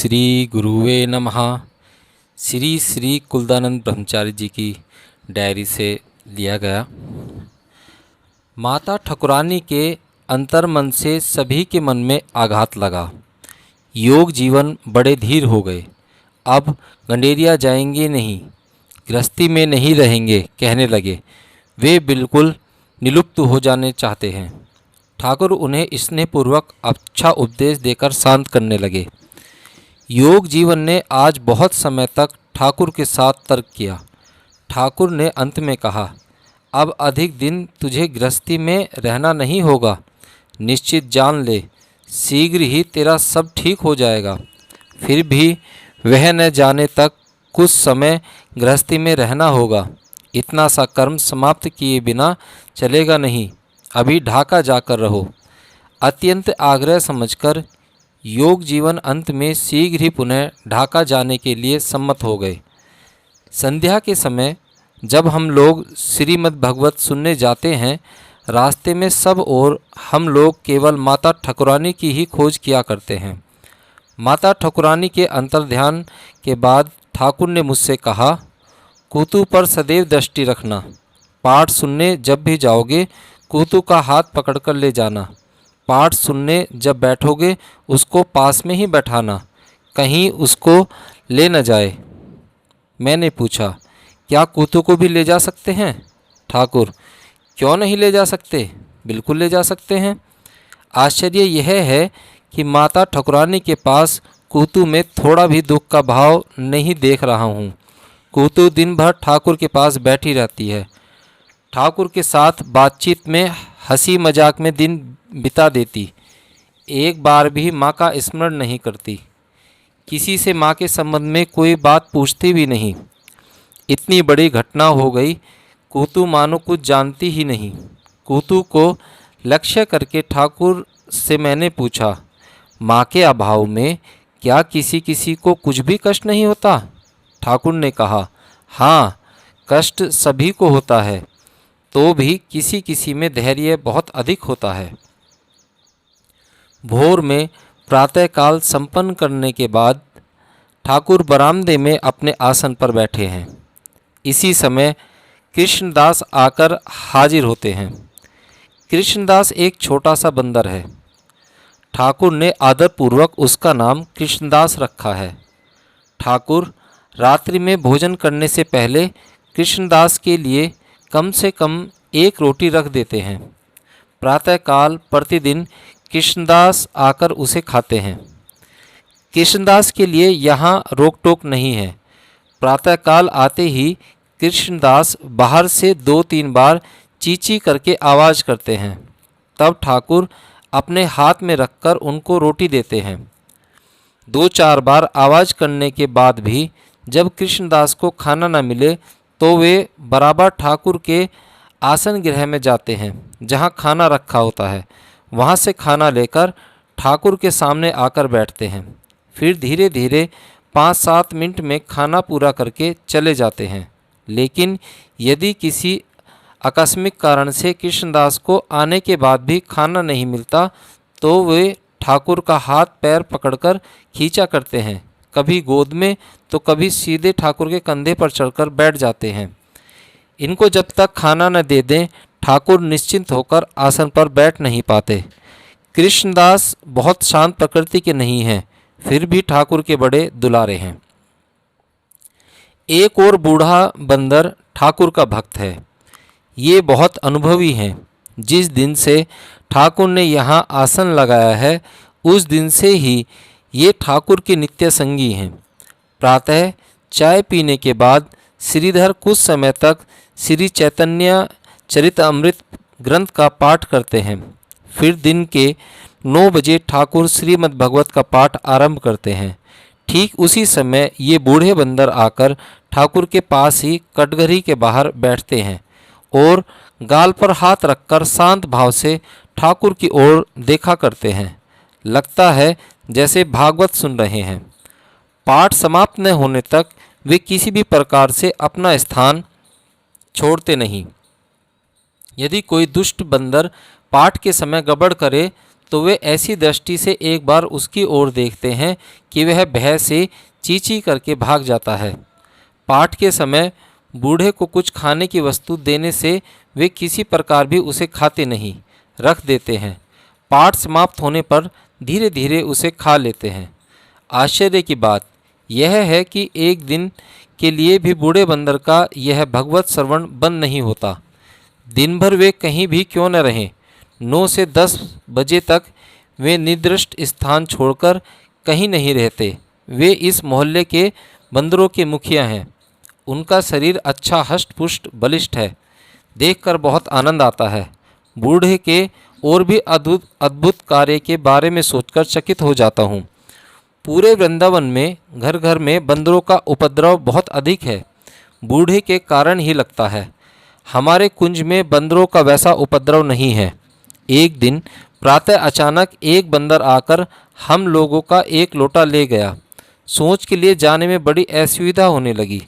श्री गुरुवे नमः। श्री श्री कुलदानंद ब्रह्मचारी जी की डायरी से लिया गया। माता ठकुरानी के अंतर्मन से सभी के मन में आघात लगा। योग जीवन बड़े धीर हो गए। अब गंडेरिया जाएंगे नहीं, गृहस्थी में नहीं रहेंगे कहने लगे। वे बिल्कुल निलुप्त हो जाने चाहते हैं। ठाकुर उन्हें स्नेहपूर्वक अच्छा उपदेश देकर शांत करने लगे। योग जीवन ने आज बहुत समय तक ठाकुर के साथ तर्क किया। ठाकुर ने अंत में कहा, अब अधिक दिन तुझे गृहस्थी में रहना नहीं होगा। निश्चित जान ले, शीघ्र ही तेरा सब ठीक हो जाएगा। फिर भी वह न जाने तक कुछ समय गृहस्थी में रहना होगा। इतना सा कर्म समाप्त किए बिना चलेगा नहीं। अभी ढाका जाकर रहो। अत्यंत आग्रह समझकर योग जीवन अंत में शीघ्र ही पुनः ढाका जाने के लिए सम्मत हो गए। संध्या के समय जब हम लोग श्रीमद् भागवत सुनने जाते हैं, रास्ते में सब और हम लोग केवल माता ठकुरानी की ही खोज किया करते हैं। माता ठकुरानी के अंतर्ध्यान के बाद ठाकुर ने मुझसे कहा, कुतु पर सदैव दृष्टि रखना। पाठ सुनने जब भी जाओगे कुतु का हाथ पकड़कर ले जाना। पाठ सुनने जब बैठोगे उसको पास में ही बैठाना, कहीं उसको ले न जाए। मैंने पूछा, क्या कुतु को भी ले जा सकते हैं? ठाकुर, क्यों नहीं ले जा सकते? बिल्कुल ले जा सकते हैं। आश्चर्य यह है कि माता ठकुरानी के पास कुतु में थोड़ा भी दुख का भाव नहीं देख रहा हूँ। कुतु दिन भर ठाकुर के पास बैठी रहती है। ठाकुर के साथ बातचीत में हंसी मजाक में दिन बिता देती। एक बार भी माँ का स्मरण नहीं करती। किसी से माँ के संबंध में कोई बात पूछती भी नहीं। इतनी बड़ी घटना हो गई, कुतु मानो कुछ जानती ही नहीं। कुतु को लक्ष्य करके ठाकुर से मैंने पूछा, माँ के अभाव में क्या किसी किसी को कुछ भी कष्ट नहीं होता? ठाकुर ने कहा, हाँ, कष्ट सभी को होता है, तो भी किसी किसी में धैर्य बहुत अधिक होता है। भोर में प्रातःकाल संपन्न करने के बाद ठाकुर बरामदे में अपने आसन पर बैठे हैं। इसी समय कृष्णदास आकर हाजिर होते हैं। कृष्णदास एक छोटा सा बंदर है। ठाकुर ने आदरपूर्वक उसका नाम कृष्णदास रखा है। ठाकुर रात्रि में भोजन करने से पहले कृष्णदास के लिए कम से कम एक रोटी रख देते हैं। प्रातःकाल प्रतिदिन कृष्णदास आकर उसे खाते हैं। कृष्णदास के लिए यहाँ रोक टोक नहीं है। प्रातःकाल आते ही कृष्णदास बाहर से 2-3 बार चींची करके आवाज़ करते हैं। तब ठाकुर अपने हाथ में रखकर उनको रोटी देते हैं। 2-4 बार आवाज़ करने के बाद भी जब कृष्णदास को खाना न मिले तो वे बराबर ठाकुर के आसन गृह में जाते हैं, जहाँ खाना रखा होता है। वहाँ से खाना लेकर ठाकुर के सामने आकर बैठते हैं। फिर धीरे धीरे 5-7 मिनट में खाना पूरा करके चले जाते हैं। लेकिन यदि किसी आकस्मिक कारण से कृष्णदास को आने के बाद भी खाना नहीं मिलता तो वे ठाकुर का हाथ पैर पकड़कर खींचा करते हैं। कभी गोद में तो कभी सीधे ठाकुर के कंधे पर चढ़कर बैठ जाते हैं। इनको जब तक खाना न दे दें ठाकुर निश्चिंत होकर आसन पर बैठ नहीं पाते। कृष्णदास बहुत शांत प्रकृति के नहीं हैं, फिर भी ठाकुर के बड़े दुलारे हैं। एक और बूढ़ा बंदर ठाकुर का भक्त है। ये बहुत अनुभवी हैं। जिस दिन से ठाकुर ने यहाँ आसन लगाया है उस दिन से ही ये ठाकुर के नित्य संगी हैं। प्रातः चाय पीने के बाद श्रीधर कुछ समय तक श्री चैतन्य चरितअमृत ग्रंथ का पाठ करते हैं। फिर दिन के 9 बजे ठाकुर श्रीमद् भागवत का पाठ आरंभ करते हैं। ठीक उसी समय ये बूढ़े बंदर आकर ठाकुर के पास ही कटघरी के बाहर बैठते हैं और गाल पर हाथ रखकर शांत भाव से ठाकुर की ओर देखा करते हैं। लगता है जैसे भागवत सुन रहे हैं। पाठ समाप्त न होने तक वे किसी भी प्रकार से अपना स्थान छोड़ते नहीं। यदि कोई दुष्ट बंदर पाठ के समय गड़बड़ करे तो वे ऐसी दृष्टि से एक बार उसकी ओर देखते हैं कि वह भय से चींची करके भाग जाता है। पाठ के समय बूढ़े को कुछ खाने की वस्तु देने से वे किसी प्रकार भी उसे खाते नहीं, रख देते हैं। पाठ समाप्त होने पर धीरे धीरे उसे खा लेते हैं। आश्चर्य की बात यह है कि एक दिन के लिए भी बूढ़े बंदर का यह भगवत श्रवण बंद नहीं होता। दिन भर वे कहीं भी क्यों न रहें, 9 से 10 बजे तक वे निर्दिष्ट स्थान छोड़कर कहीं नहीं रहते। वे इस मोहल्ले के बंदरों के मुखिया हैं। उनका शरीर अच्छा हष्ट पुष्ट बलिष्ठ है, देखकर बहुत आनंद आता है। बूढ़े के और भी अद्भुत अद्भुत कार्य के बारे में सोचकर चकित हो जाता हूँ। पूरे वृंदावन में घर घर में बंदरों का उपद्रव बहुत अधिक है, बूढ़े के कारण ही लगता है। हमारे कुंज में बंदरों का वैसा उपद्रव नहीं है। एक दिन प्रातः अचानक एक बंदर आकर हम लोगों का एक लोटा ले गया। सोच के लिए जाने में बड़ी असुविधा होने लगी।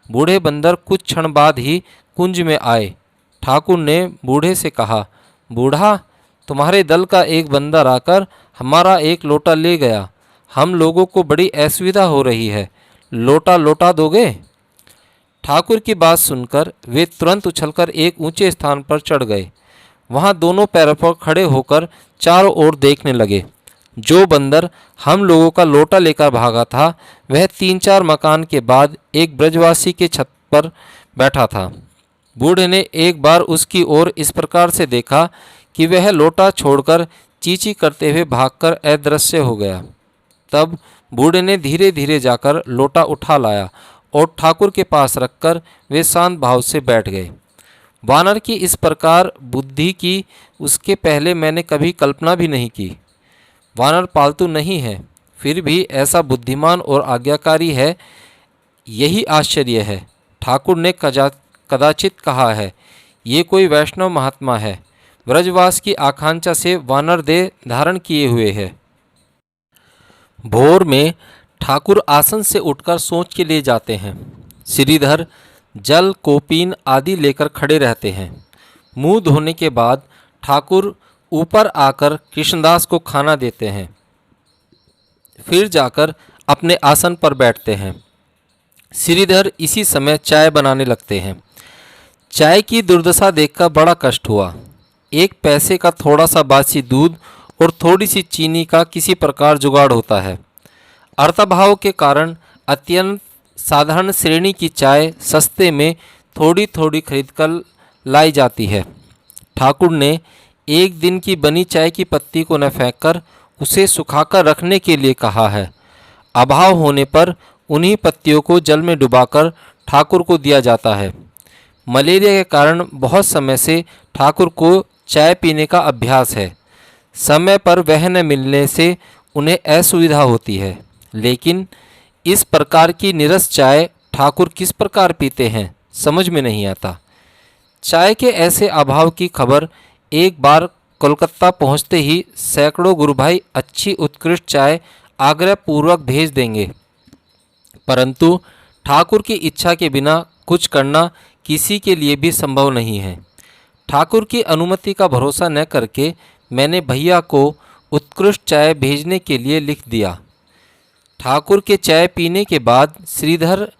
बूढ़े बंदर कुछ क्षण बाद ही कुंज में आए। ठाकुर ने बूढ़े से कहा, बूढ़ा, तुम्हारे दल का एक बंदर आकर हमारा एक लोटा ले गया। हम लोगों को बड़ी असुविधा हो रही है, लोटा लौटा दोगे? ठाकुर की बात सुनकर वे तुरंत उछलकर एक ऊंचे स्थान पर चढ़ गए। वहां दोनों पैरों पर खड़े होकर चारों ओर देखने लगे। जो बंदर हम लोगों का लोटा लेकर भागा था वह 3-4 मकान के बाद एक ब्रजवासी के छत पर बैठा था। बूढ़े ने एक बार उसकी ओर इस प्रकार से देखा कि वह लोटा छोड़कर चींची करते हुए भागकर अदृश्य हो गया। तब बूढ़े ने धीरे धीरे जाकर लोटा उठा लाया और ठाकुर के पास रखकर वे शांत भाव से बैठ गए। वानर की इस प्रकार बुद्धि की उसके पहले मैंने कभी कल्पना भी नहीं की। वानर पालतू नहीं है, फिर भी ऐसा बुद्धिमान और आज्ञाकारी है, यही आश्चर्य है। ठाकुर ने कदाचित कहा है, ये कोई वैष्णव महात्मा है, ब्रजवास की आकांक्षा से वानर देह धारण किए हुए है। भोर में ठाकुर आसन से उठकर सोच के लिए जाते हैं। श्रीधर जल कोपीन आदि लेकर खड़े रहते हैं। मुंह धोने के बाद ठाकुर ऊपर आकर कृष्णदास को खाना देते हैं, फिर जाकर अपने आसन पर बैठते हैं। श्रीधर इसी समय चाय बनाने लगते हैं। चाय की दुर्दशा देखकर बड़ा कष्ट हुआ। 1 पैसे का थोड़ा सा बासी दूध और थोड़ी सी चीनी का किसी प्रकार जुगाड़ होता है। अर्थाभाव के कारण अत्यंत साधारण श्रेणी की चाय सस्ते में थोड़ी थोड़ी खरीदकर लाई जाती है। ठाकुर ने एक दिन की बनी चाय की पत्ती को न फेंककर उसे सुखाकर रखने के लिए कहा है। अभाव होने पर उन्हीं पत्तियों को जल में डुबाकर ठाकुर को दिया जाता है। मलेरिया के कारण बहुत समय से ठाकुर को चाय पीने का अभ्यास है। समय पर वह न मिलने से उन्हें असुविधा होती है, लेकिन इस प्रकार की निरस चाय ठाकुर किस प्रकार पीते हैं समझ में नहीं आता। चाय के ऐसे अभाव की खबर एक बार कोलकाता पहुंचते ही सैकड़ों गुरुभाई अच्छी उत्कृष्ट चाय आग्रह पूर्वक भेज देंगे, परंतु ठाकुर की इच्छा के बिना कुछ करना किसी के लिए भी संभव नहीं है। ठाकुर की अनुमति का भरोसा न करके मैंने भैया को उत्कृष्ट चाय भेजने के लिए लिख दिया। ठाकुर के चाय पीने के बाद श्रीधर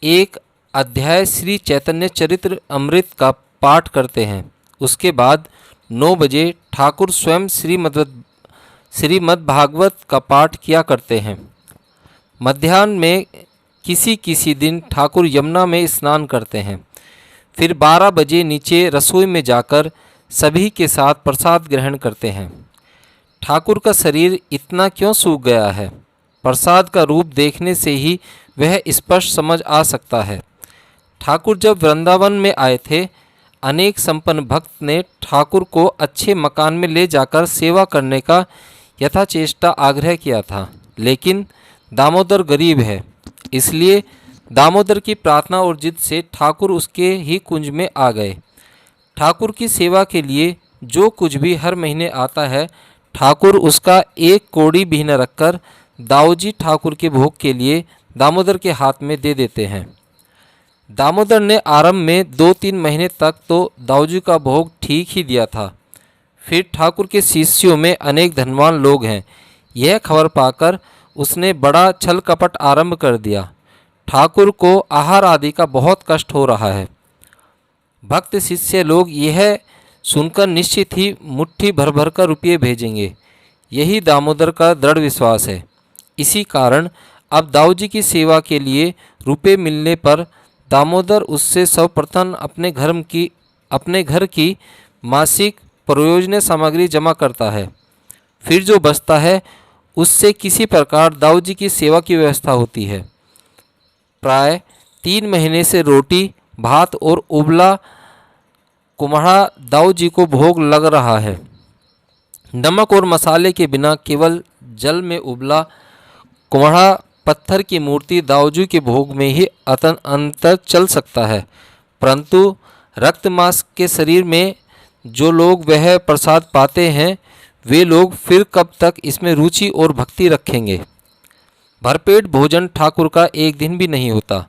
एक अध्याय श्री चैतन्य चरित्र अमृत का पाठ करते हैं। उसके बाद 9 बजे ठाकुर स्वयं श्रीमद् भागवत का पाठ किया करते हैं। मध्याह्न में किसी दिन ठाकुर यमुना में स्नान करते हैं। फिर 12 बजे नीचे रसोई में जाकर सभी के साथ प्रसाद ग्रहण करते हैं। ठाकुर का शरीर इतना क्यों सूख गया है, प्रसाद का रूप देखने से ही वह स्पष्ट समझ आ सकता है। ठाकुर जब वृंदावन में आए थे, अनेक संपन्न भक्त ने ठाकुर को अच्छे मकान में ले जाकर सेवा करने का यथाचेष्टा आग्रह किया था, लेकिन दामोदर गरीब है, इसलिए दामोदर की प्रार्थना और जिद से ठाकुर उसके ही कुंज में आ गए। ठाकुर की सेवा के लिए जो कुछ भी हर महीने आता है, ठाकुर उसका 1 कौड़ी भी न रखकर दाऊजी ठाकुर के भोग के लिए दामोदर के हाथ में दे देते हैं। दामोदर ने आरंभ में 2-3 महीने तक तो दाऊजी का भोग ठीक ही दिया था, फिर ठाकुर के शिष्यों में अनेक धनवान लोग हैं। यह खबर पाकर उसने बड़ा छल कपट आरंभ कर दिया। ठाकुर को आहार आदि का बहुत कष्ट हो रहा है। भक्त शिष्य लोग यह सुनकर निश्चित ही मुट्ठी भर भर कर रुपये भेजेंगे। यही दामोदर का दृढ़ विश्वास है। इसी कारण अब दाऊ जी की सेवा के लिए रुपये मिलने पर दामोदर उससे सर्वप्रथम अपने घर की मासिक प्रयोजनीय सामग्री जमा करता है। फिर जो बचता है उससे किसी प्रकार दाऊ जी की सेवा की व्यवस्था होती है। प्राय 3 महीने से रोटी भात और उबला कुम्हड़ा दाऊ जी को भोग लग रहा है। नमक और मसाले के बिना केवल जल में उबला कुम्हड़ा पत्थर की मूर्ति दाऊ जी के भोग में ही अंतर चल सकता है, परंतु रक्त मांस के शरीर में जो लोग वह प्रसाद पाते हैं वे लोग फिर कब तक इसमें रुचि और भक्ति रखेंगे। भरपेट भोजन ठाकुर का एक दिन भी नहीं होता।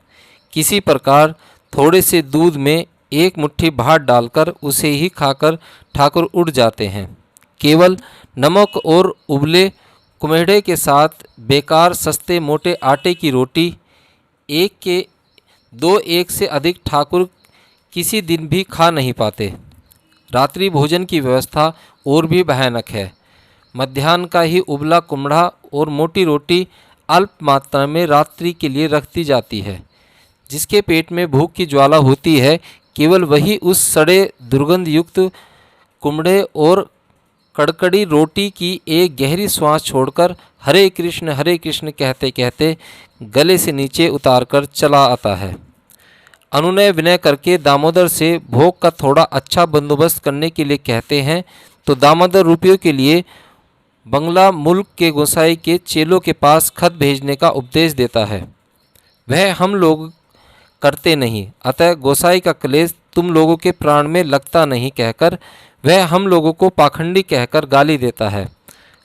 किसी प्रकार थोड़े से दूध में एक मुट्ठी भात डालकर उसे ही खाकर ठाकुर उठ जाते हैं। केवल नमक और उबले कुम्हड़े के साथ बेकार सस्ते मोटे आटे की रोटी एक से अधिक ठाकुर किसी दिन भी खा नहीं पाते। रात्रि भोजन की व्यवस्था और भी भयानक है। मध्याह्न का ही उबला कुम्हड़ा और मोटी रोटी अल्प मात्रा में रात्रि के लिए रख दी जाती है। जिसके पेट में भूख की ज्वाला होती है केवल वही उस सड़े दुर्गंध युक्त कुम्हड़े और कड़कड़ी रोटी की एक गहरी श्वास छोड़कर हरे कृष्ण कहते कहते गले से नीचे उतारकर चला आता है। अनुनय विनय करके दामोदर से भोग का थोड़ा अच्छा बंदोबस्त करने के लिए कहते हैं तो दामोदर रुपयों के लिए बंगला मुल्क के गोसाई के चेलों के पास खत भेजने का उपदेश देता है। वह हम लोग करते नहीं, अतः गोसाई का क्लेश तुम लोगों के प्राण में लगता नहीं कहकर वह हम लोगों को पाखंडी कहकर गाली देता है।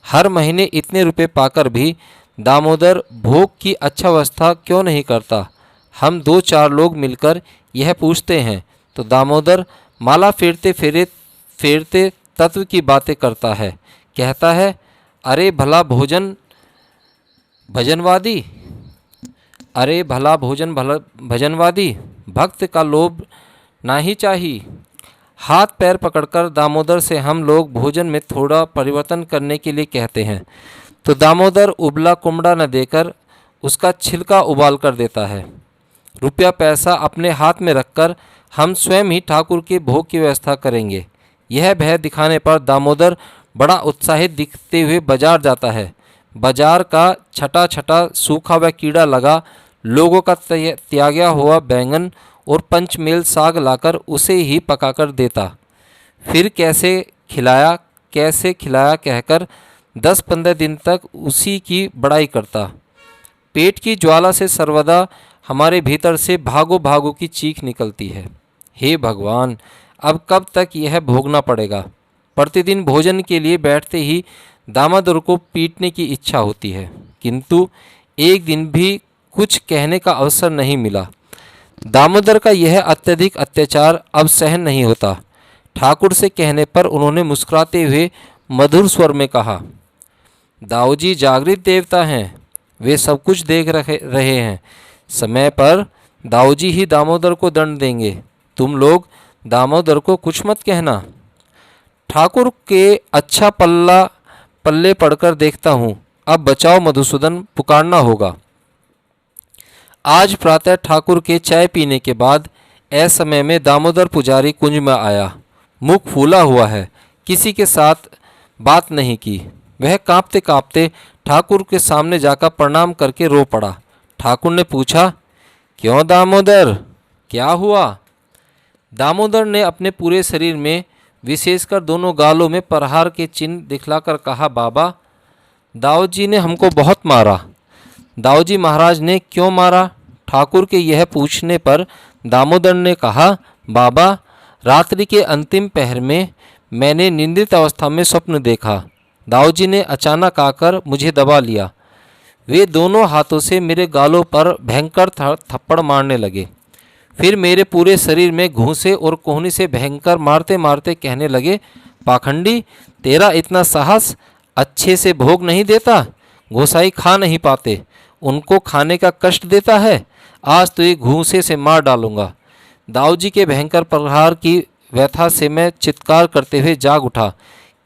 हर महीने इतने रुपए पाकर भी दामोदर भोग की अच्छा व्यवस्था क्यों नहीं करता। हम 2-4 लोग मिलकर यह पूछते हैं तो दामोदर माला फेरते तत्व की बातें करता है। कहता है, अरे भला भजनवादी भक्त का लोभ ना ही चाहिए। हाथ पैर पकड़कर दामोदर से हम लोग भोजन में थोड़ा परिवर्तन करने के लिए कहते हैं तो दामोदर उबला कुम्हड़ा न देकर उसका छिलका उबाल कर देता है। रुपया पैसा अपने हाथ में रखकर हम स्वयं ही ठाकुर के भोग की व्यवस्था करेंगे। यह भय दिखाने पर दामोदर बड़ा उत्साहित दिखते हुए बाजार जाता है। बाजार का छटा सूखा व कीड़ा लगा लोगों का त्यागा हुआ बैंगन और पंचमेल साग लाकर उसे ही पकाकर देता। फिर कैसे खिलाया कहकर 10-15 दिन तक उसी की बड़ाई करता। पेट की ज्वाला से सर्वदा हमारे भीतर से भागो की चीख निकलती है। हे भगवान, अब कब तक यह भोगना पड़ेगा। प्रतिदिन भोजन के लिए बैठते ही दामोदर को पीटने की इच्छा होती है, किंतु एक दिन भी कुछ कहने का अवसर नहीं मिला। दामोदर का यह अत्यधिक अत्याचार अब सहन नहीं होता। ठाकुर से कहने पर उन्होंने मुस्कुराते हुए मधुर स्वर में कहा, दाऊ जी जागृत देवता हैं, वे सब कुछ देख रहे हैं। समय पर दाऊ जी ही दामोदर को दंड देंगे। तुम लोग दामोदर को कुछ मत कहना। ठाकुर के अच्छा पल्ले पड़कर देखता हूँ, अब बचाओ मधुसूदन पुकारना होगा। आज प्रातः ठाकुर के चाय पीने के बाद असमय में दामोदर पुजारी कुंज में आया। मुख फूला हुआ है, किसी के साथ बात नहीं की। वह कांपते कांपते ठाकुर के सामने जाकर प्रणाम करके रो पड़ा। ठाकुर ने पूछा, क्यों दामोदर, क्या हुआ? दामोदर ने अपने पूरे शरीर में विशेषकर दोनों गालों में प्रहार के चिन्ह दिखलाकर कहा, बाबा, दाऊ जी ने हमको बहुत मारा। दाऊ जी महाराज ने क्यों मारा? ठाकुर के यह पूछने पर दामोदर ने कहा, बाबा, रात्रि के अंतिम पहर में मैंने निंद्रित अवस्था में स्वप्न देखा। दाऊ जी ने अचानक आकर मुझे दबा लिया। वे दोनों हाथों से मेरे गालों पर भयंकर थप्पड़ मारने लगे। फिर मेरे पूरे शरीर में घूंसे और कोहनी से भयंकर मारते मारते कहने लगे, पाखंडी, तेरा इतना साहस, अच्छे से भोग नहीं देता, गोसाई खा नहीं पाते, उनको खाने का कष्ट देता है। आज तो एक घूंसे से मार डालूंगा। दाऊजी के भयंकर प्रहार की व्यथा से मैं चित्कार करते हुए जाग उठा,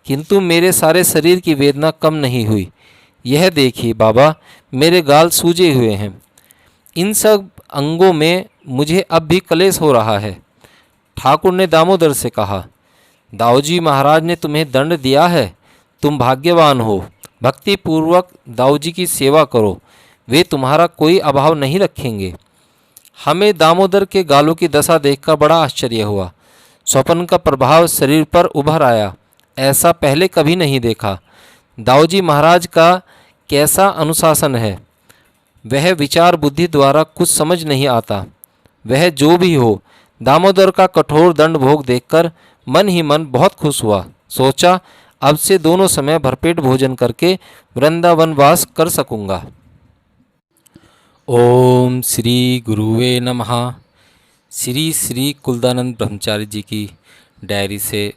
किंतु मेरे सारे शरीर की वेदना कम नहीं हुई। यह देखिए बाबा, मेरे गाल सूजे हुए हैं। इन सब अंगों में मुझे अब भी कलेश हो रहा है। ठाकुर ने दामोदर से कहा, दाऊजी महाराज ने तुम्हें दंड दिया है, तुम भाग्यवान हो। भक्ति पूर्वक दाऊजी की सेवा करो, वे तुम्हारा कोई अभाव नहीं रखेंगे। हमें दामोदर के गालों की दशा देखकर बड़ा आश्चर्य हुआ। स्वप्न का प्रभाव शरीर पर उभर आया, ऐसा पहले कभी नहीं देखा। दाऊजी महाराज का कैसा अनुशासन है, वह विचार बुद्धि द्वारा कुछ समझ नहीं आता। वह जो भी हो, दामोदर का कठोर दंड भोग देखकर मन ही मन बहुत खुश हुआ। सोचा, अब से दोनों समय भरपेट भोजन करके वृंदावन वास कर सकूंगा। ओम श्री गुरुवे नमः। श्री श्री कुलदानंद ब्रह्मचारी जी की डायरी से